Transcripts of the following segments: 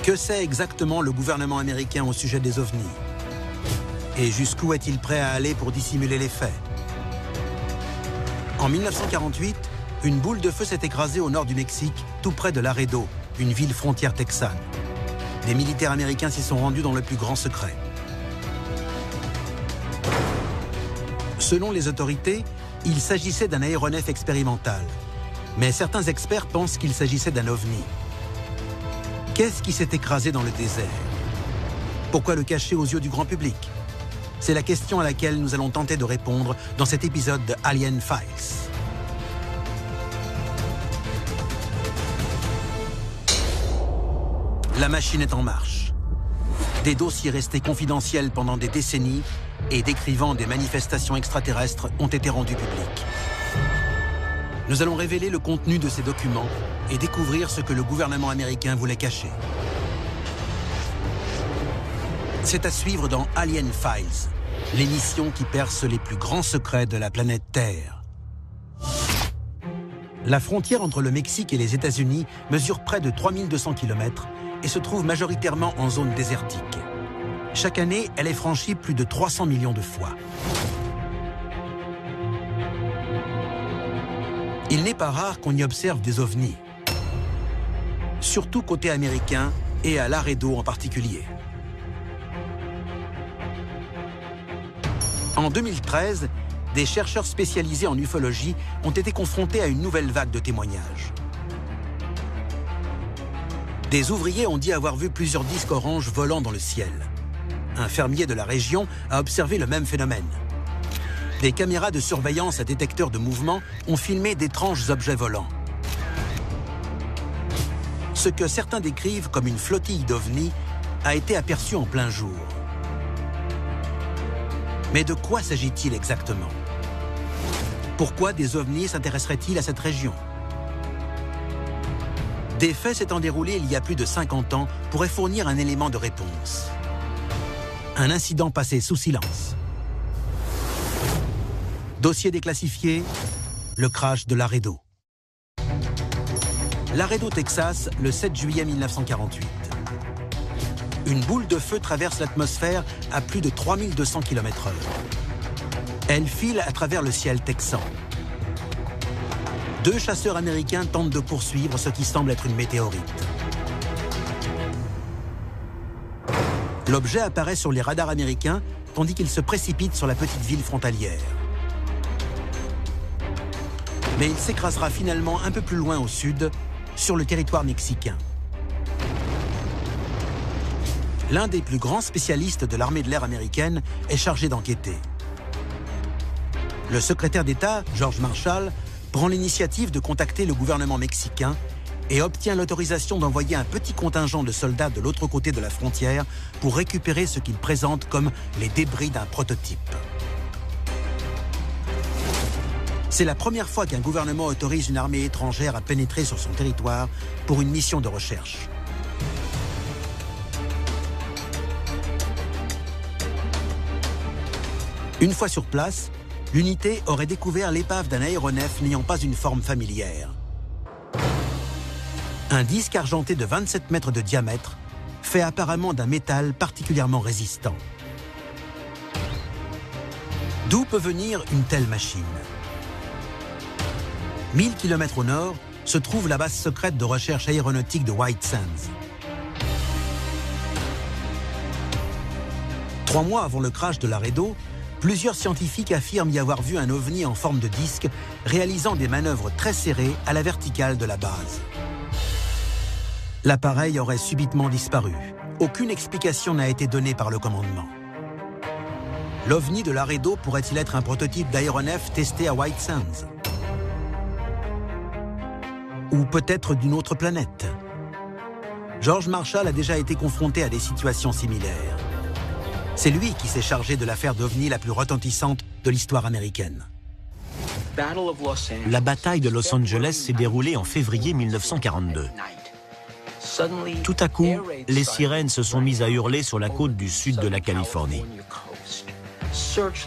Que sait exactement le gouvernement américain au sujet des ovnis? Et jusqu'où est-il prêt à aller pour dissimuler les faits? En 1948, une boule de feu s'est écrasée au nord du Mexique, tout près de Laredo, une ville frontière texane. Des militaires américains s'y sont rendus dans le plus grand secret. Selon les autorités, il s'agissait d'un aéronef expérimental. Mais certains experts pensent qu'il s'agissait d'un ovni. Qu'est-ce qui s'est écrasé dans le désert? Pourquoi le cacher aux yeux du grand public? C'est la question à laquelle nous allons tenter de répondre dans cet épisode de Alien Files. La machine est en marche. Des dossiers restés confidentiels pendant des décennies et décrivant des manifestations extraterrestres ont été rendus publics. Nous allons révéler le contenu de ces documents et découvrir ce que le gouvernement américain voulait cacher. C'est à suivre dans Alien Files, l'émission qui perce les plus grands secrets de la planète Terre. La frontière entre le Mexique et les États-Unis mesure près de 3200 km et se trouve majoritairement en zone désertique. Chaque année, elle est franchie plus de 300 millions de fois. Il n'est pas rare qu'on y observe des ovnis, surtout côté américain et à Laredo en particulier. En 2013, des chercheurs spécialisés en ufologie ont été confrontés à une nouvelle vague de témoignages. Des ouvriers ont dit avoir vu plusieurs disques oranges volant dans le ciel. Un fermier de la région a observé le même phénomène. Des caméras de surveillance à détecteur de mouvement ont filmé d'étranges objets volants. Ce que certains décrivent comme une flottille d'ovnis a été aperçu en plein jour. Mais de quoi s'agit-il exactement? Pourquoi des ovnis s'intéresseraient-ils à cette région? Des faits s'étant déroulés il y a plus de 50 ans pourraient fournir un élément de réponse. Un incident passé sous silence. Dossier déclassifié, le crash de Laredo. Laredo, Texas, le 7 juillet 1948. Une boule de feu traverse l'atmosphère à plus de 3200 km/h. Elle file à travers le ciel texan. Deux chasseurs américains tentent de poursuivre ce qui semble être une météorite. L'objet apparaît sur les radars américains tandis qu'il se précipite sur la petite ville frontalière. Mais il s'écrasera finalement un peu plus loin au sud, sur le territoire mexicain. L'un des plus grands spécialistes de l'armée de l'air américaine est chargé d'enquêter. Le secrétaire d'État, George Marshall, prend l'initiative de contacter le gouvernement mexicain et obtient l'autorisation d'envoyer un petit contingent de soldats de l'autre côté de la frontière pour récupérer ce qu'il présente comme les débris d'un prototype. C'est la première fois qu'un gouvernement autorise une armée étrangère à pénétrer sur son territoire pour une mission de recherche. Une fois sur place, l'unité aurait découvert l'épave d'un aéronef n'ayant pas une forme familière. Un disque argenté de 27 mètres de diamètre, fait apparemment d'un métal particulièrement résistant. D'où peut venir une telle machine? 1000 km au nord se trouve la base secrète de recherche aéronautique de White Sands. 3 mois avant le crash de Laredo, plusieurs scientifiques affirment y avoir vu un ovni en forme de disque réalisant des manœuvres très serrées à la verticale de la base. L'appareil aurait subitement disparu. Aucune explication n'a été donnée par le commandement. L'ovni de Laredo pourrait-il être un prototype d'aéronef testé à White Sands? Ou peut-être d'une autre planète? George Marshall a déjà été confronté à des situations similaires. C'est lui qui s'est chargé de l'affaire d'OVNI la plus retentissante de l'histoire américaine. La bataille de Los Angeles s'est déroulée en février 1942. Tout à coup, les sirènes se sont mises à hurler sur la côte du sud de la Californie.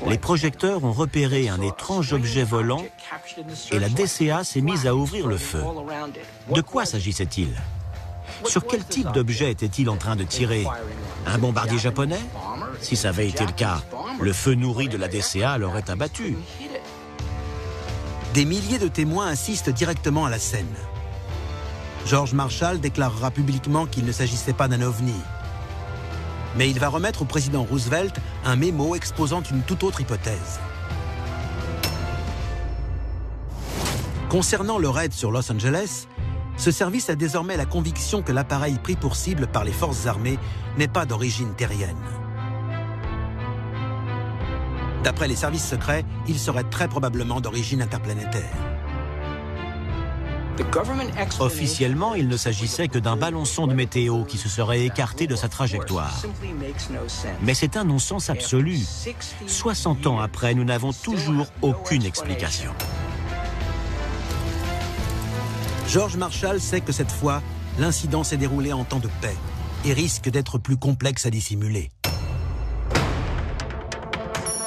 Les projecteurs ont repéré un étrange objet volant et la DCA s'est mise à ouvrir le feu. De quoi s'agissait-il? Sur quel type d'objet était-il en train de tirer? Un bombardier japonais? Si ça avait été le cas, le feu nourri de la DCA l'aurait abattu. Des milliers de témoins assistent directement à la scène. George Marshall déclarera publiquement qu'il ne s'agissait pas d'un ovni. Mais il va remettre au président Roosevelt un mémo exposant une toute autre hypothèse. Concernant le raid sur Los Angeles, ce service a désormais la conviction que l'appareil pris pour cible par les forces armées n'est pas d'origine terrienne. D'après les services secrets, il serait très probablement d'origine interplanétaire. Officiellement, il ne s'agissait que d'un ballon-sonde météo qui se serait écarté de sa trajectoire. Mais c'est un non-sens absolu. 60 ans après, nous n'avons toujours aucune explication. George Marshall sait que cette fois, l'incident s'est déroulé en temps de paix et risque d'être plus complexe à dissimuler.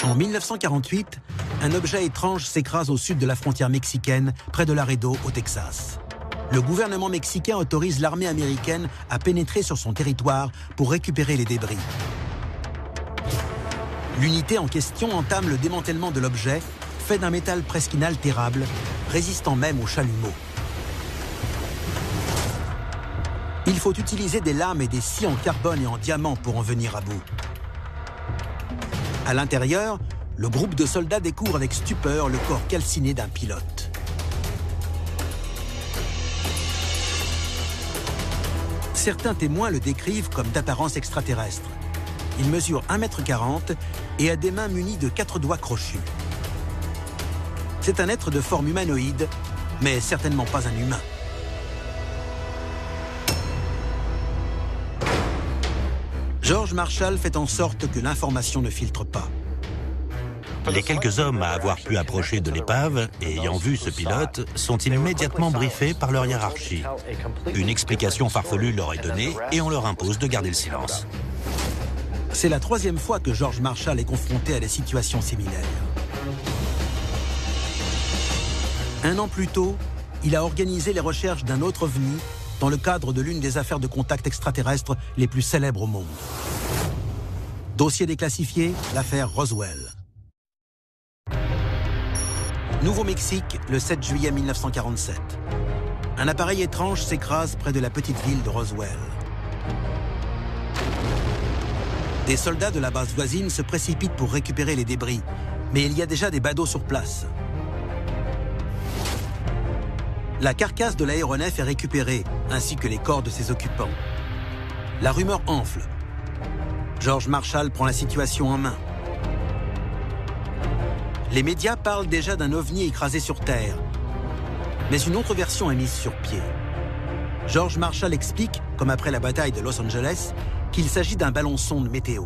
En 1948, un objet étrange s'écrase au sud de la frontière mexicaine, près de Laredo, au Texas. Le gouvernement mexicain autorise l'armée américaine à pénétrer sur son territoire pour récupérer les débris. L'unité en question entame le démantèlement de l'objet, fait d'un métal presque inaltérable, résistant même aux chalumeaux. Il faut utiliser des lames et des scies en carbone et en diamant pour en venir à bout. À l'intérieur, le groupe de soldats découvre avec stupeur le corps calciné d'un pilote. Certains témoins le décrivent comme d'apparence extraterrestre. Il mesure 1,40 m et a des mains munies de 4 doigts crochus. C'est un être de forme humanoïde, mais certainement pas un humain. George Marshall fait en sorte que l'information ne filtre pas. Les quelques hommes à avoir pu approcher de l'épave et ayant vu ce pilote sont immédiatement briefés par leur hiérarchie. Une explication farfelue leur est donnée et on leur impose de garder le silence. C'est la 3e fois que George Marshall est confronté à des situations similaires. Un an plus tôt, il a organisé les recherches d'un autre ovni dans le cadre de l'une des affaires de contact extraterrestre les plus célèbres au monde. Dossier déclassifié, l'affaire Roswell. Nouveau-Mexique, le 7 juillet 1947. Un appareil étrange s'écrase près de la petite ville de Roswell. Des soldats de la base voisine se précipitent pour récupérer les débris, mais il y a déjà des badauds sur place. La carcasse de l'aéronef est récupérée, ainsi que les corps de ses occupants. La rumeur enfle. George Marshall prend la situation en main. Les médias parlent déjà d'un ovni écrasé sur Terre. Mais une autre version est mise sur pied. George Marshall explique, comme après la bataille de Los Angeles, qu'il s'agit d'un ballon-sonde météo.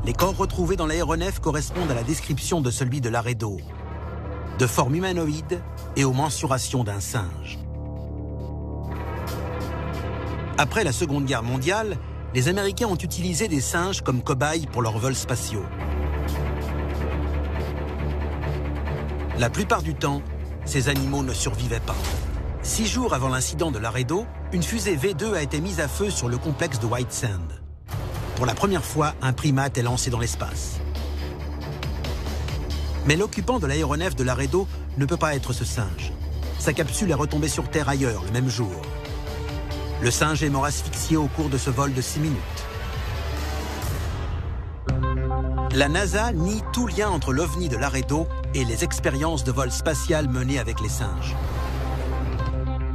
Les corps retrouvés dans l'aéronef correspondent à la description de celui de Laredo, de forme humanoïde et aux mensurations d'un singe. Après la Seconde Guerre mondiale, les Américains ont utilisé des singes comme cobayes pour leurs vols spatiaux. La plupart du temps, ces animaux ne survivaient pas. 6 jours avant l'incident de Laredo, une fusée V2 a été mise à feu sur le complexe de White Sand. Pour la première fois, un primate est lancé dans l'espace. Mais l'occupant de l'aéronef de Laredo ne peut pas être ce singe. Sa capsule est retombée sur Terre ailleurs, le même jour. Le singe est mort asphyxié au cours de ce vol de 6 minutes. La NASA nie tout lien entre l'OVNI de Laredo et les expériences de vol spatial menées avec les singes.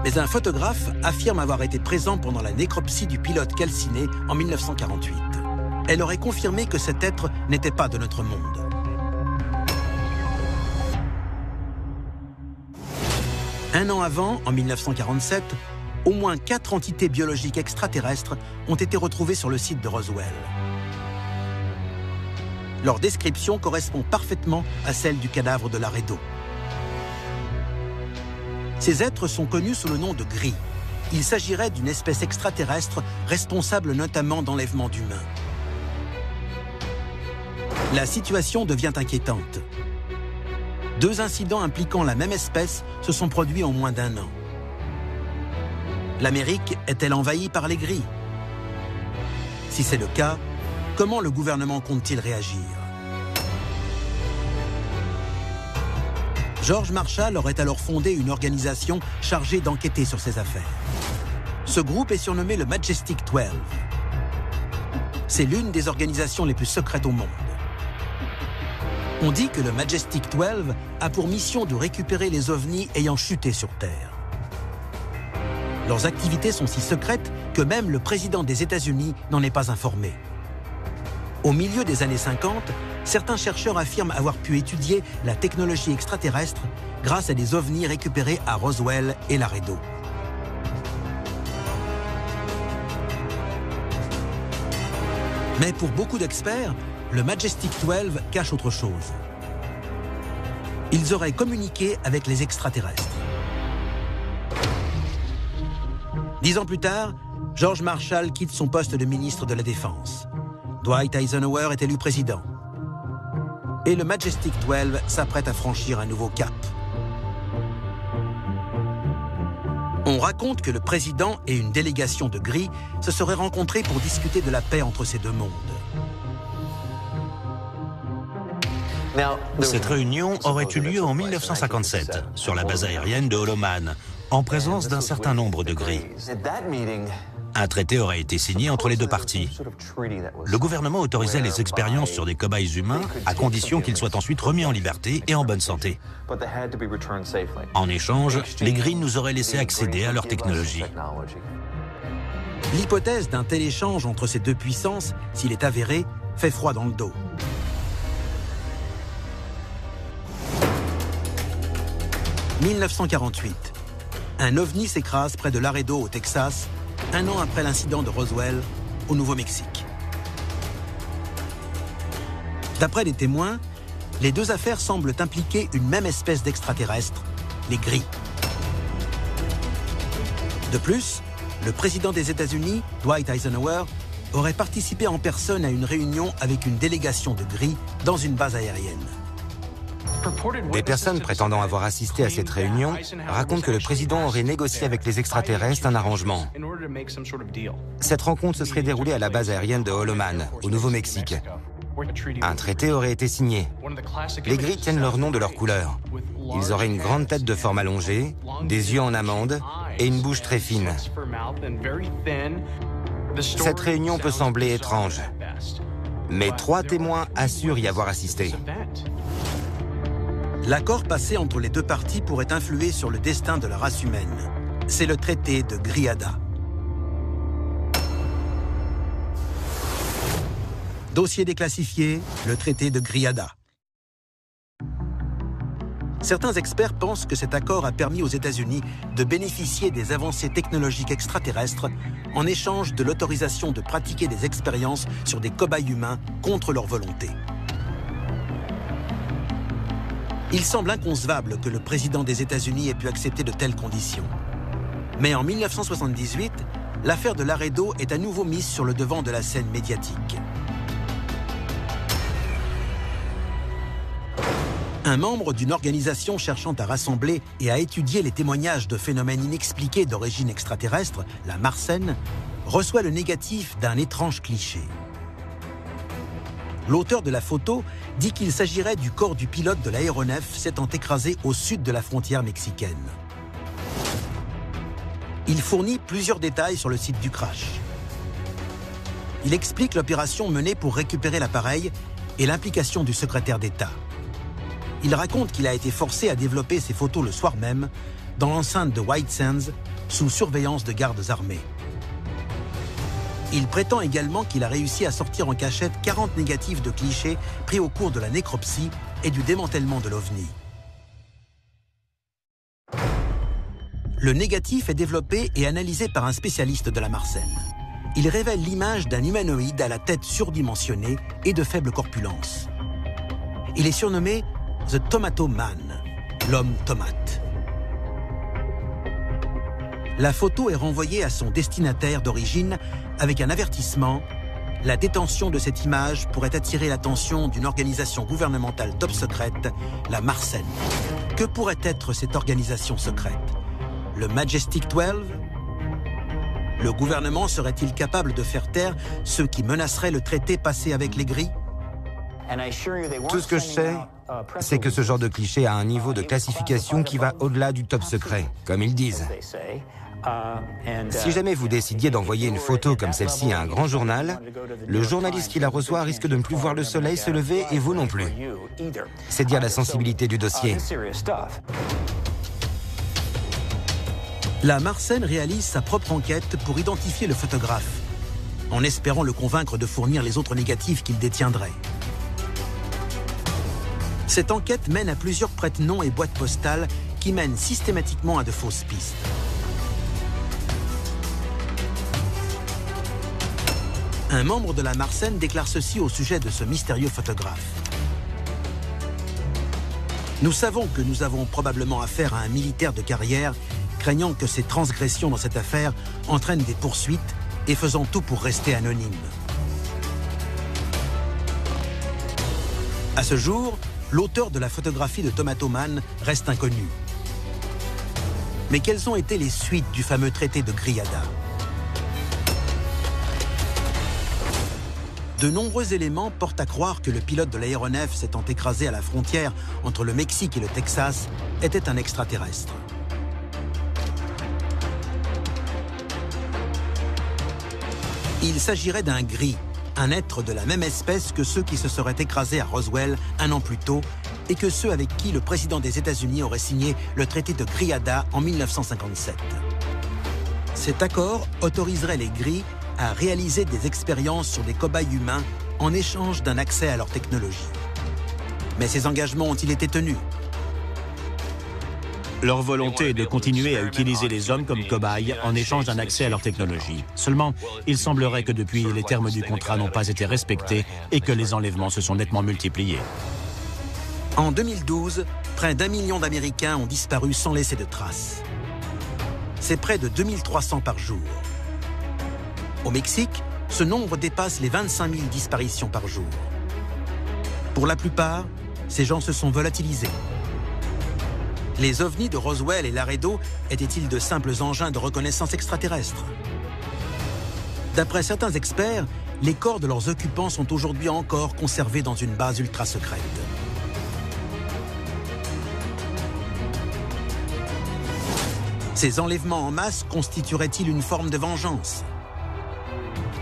Mais un photographe affirme avoir été présent pendant la nécropsie du pilote calciné en 1948. Elle aurait confirmé que cet être n'était pas de notre monde. Un an avant, en 1947, au moins 4 entités biologiques extraterrestres ont été retrouvées sur le site de Roswell. Leur description correspond parfaitement à celle du cadavre de Laredo. Ces êtres sont connus sous le nom de gris. Il s'agirait d'une espèce extraterrestre responsable notamment d'enlèvements d'humains. La situation devient inquiétante. 2 incidents impliquant la même espèce se sont produits en moins d'1 an. L'Amérique est-elle envahie par les gris? Si c'est le cas, comment le gouvernement compte-t-il réagir? George Marshall aurait alors fondé une organisation chargée d'enquêter sur ces affaires. Ce groupe est surnommé le Majestic 12. C'est l'une des organisations les plus secrètes au monde. On dit que le Majestic 12 a pour mission de récupérer les ovnis ayant chuté sur Terre. Leurs activités sont si secrètes que même le président des États-Unis n'en est pas informé. Au milieu des années 50, certains chercheurs affirment avoir pu étudier la technologie extraterrestre grâce à des ovnis récupérés à Roswell et Laredo. Mais pour beaucoup d'experts, le Majestic 12 cache autre chose. Ils auraient communiqué avec les extraterrestres. 10 ans plus tard, George Marshall quitte son poste de ministre de la Défense. Dwight Eisenhower est élu président. Et le Majestic 12 s'apprête à franchir un nouveau cap. On raconte que le président et une délégation de gris se seraient rencontrés pour discuter de la paix entre ces deux mondes. Cette réunion aurait eu lieu en 1957, sur la base aérienne de Holloman, en présence d'un certain nombre de gris. Un traité aurait été signé entre les deux parties. Le gouvernement autorisait les expériences sur des cobayes humains à condition qu'ils soient ensuite remis en liberté et en bonne santé. En échange, les gris nous auraient laissé accéder à leur technologie. L'hypothèse d'un tel échange entre ces deux puissances, s'il est avéré, fait froid dans le dos. « 1948. Un ovni s'écrase près de Laredo, au Texas, un an après l'incident de Roswell, au Nouveau-Mexique. D'après des témoins, les deux affaires semblent impliquer une même espèce d'extraterrestre, les gris. De plus, le président des États-Unis, Dwight Eisenhower, aurait participé en personne à une réunion avec une délégation de gris dans une base aérienne. Des personnes prétendant avoir assisté à cette réunion racontent que le président aurait négocié avec les extraterrestres un arrangement. Cette rencontre se serait déroulée à la base aérienne de Holloman, au Nouveau-Mexique. Un traité aurait été signé. Les gris tiennent leur nom de leur couleur. Ils auraient une grande tête de forme allongée, des yeux en amande et une bouche très fine. Cette réunion peut sembler étrange, mais 3 témoins assurent y avoir assisté. L'accord passé entre les deux parties pourrait influer sur le destin de la race humaine. C'est le traité de Greada. Dossier déclassifié, le traité de Greada. Certains experts pensent que cet accord a permis aux États-Unis de bénéficier des avancées technologiques extraterrestres en échange de l'autorisation de pratiquer des expériences sur des cobayes humains contre leur volonté. Il semble inconcevable que le président des États-Unis ait pu accepter de telles conditions. Mais en 1978, l'affaire de Laredo est à nouveau mise sur le devant de la scène médiatique. Un membre d'une organisation cherchant à rassembler et à étudier les témoignages de phénomènes inexpliqués d'origine extraterrestre, la Marsen, reçoit le négatif d'un étrange cliché. L'auteur de la photo dit qu'il s'agirait du corps du pilote de l'aéronef s'étant écrasé au sud de la frontière mexicaine. Il fournit plusieurs détails sur le site du crash. Il explique l'opération menée pour récupérer l'appareil et l'implication du secrétaire d'État. Il raconte qu'il a été forcé à développer ces photos le soir même dans l'enceinte de White Sands sous surveillance de gardes armés. Il prétend également qu'il a réussi à sortir en cachette 40 négatifs de clichés pris au cours de la nécropsie et du démantèlement de l'OVNI. Le négatif est développé et analysé par un spécialiste de la Marsen. Il révèle l'image d'un humanoïde à la tête surdimensionnée et de faible corpulence. Il est surnommé The Tomato Man, l'homme tomate. La photo est renvoyée à son destinataire d'origine avec un avertissement. La détention de cette image pourrait attirer l'attention d'une organisation gouvernementale top secrète, la Marsen. Que pourrait être cette organisation secrète? Le Majestic 12? Le gouvernement serait-il capable de faire taire ceux qui menaceraient le traité passé avec les Gris? Tout ce que je sais, c'est que ce genre de cliché a un niveau de classification qui va au-delà du top secret, comme ils disent. Si jamais vous décidiez d'envoyer une photo comme celle-ci à un grand journal, le journaliste qui la reçoit risque de ne plus voir le soleil se lever et vous non plus. C'est dire la sensibilité du dossier. La Marsène réalise sa propre enquête pour identifier le photographe, en espérant le convaincre de fournir les autres négatifs qu'il détiendrait. Cette enquête mène à plusieurs prête-noms et boîtes postales qui mènent systématiquement à de fausses pistes. Un membre de la Marsène déclare ceci au sujet de ce mystérieux photographe. Nous savons que nous avons probablement affaire à un militaire de carrière, craignant que ses transgressions dans cette affaire entraînent des poursuites et faisant tout pour rester anonyme. À ce jour, l'auteur de la photographie de Tomato Man reste inconnu. Mais quelles ont été les suites du fameux traité de Griada? De nombreux éléments portent à croire que le pilote de l'aéronef s'étant écrasé à la frontière entre le Mexique et le Texas était un extraterrestre. Il s'agirait d'un gris, un être de la même espèce que ceux qui se seraient écrasés à Roswell un an plus tôt et que ceux avec qui le président des États-Unis aurait signé le traité de Griada en 1957. Cet accord autoriserait les Gris à réaliser des expériences sur des cobayes humains en échange d'un accès à leur technologie. Mais ces engagements ont-ils été tenus? Leur volonté est de continuer à utiliser les hommes comme cobayes en échange d'un accès à leur technologie. Seulement, il semblerait que depuis, les termes du contrat n'ont pas été respectés et que les enlèvements se sont nettement multipliés. En 2012, près d'1 million d'Américains ont disparu sans laisser de traces. C'est près de 2300 par jour. Au Mexique, ce nombre dépasse les 25 000 disparitions par jour. Pour la plupart, ces gens se sont volatilisés. Les ovnis de Roswell et Laredo étaient-ils de simples engins de reconnaissance extraterrestre? D'après certains experts, les corps de leurs occupants sont aujourd'hui encore conservés dans une base ultra secrète. Ces enlèvements en masse constitueraient-ils une forme de vengeance?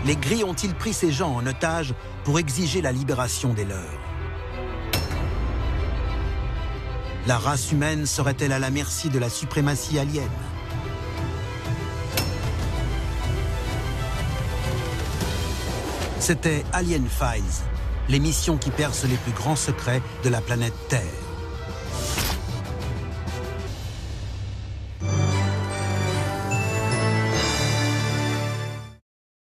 Les Gris ont-ils pris ces gens en otage pour exiger la libération des leurs? La race humaine serait-elle à la merci de la suprématie alien? C'était Alien Files, l'émission qui perce les plus grands secrets de la planète Terre.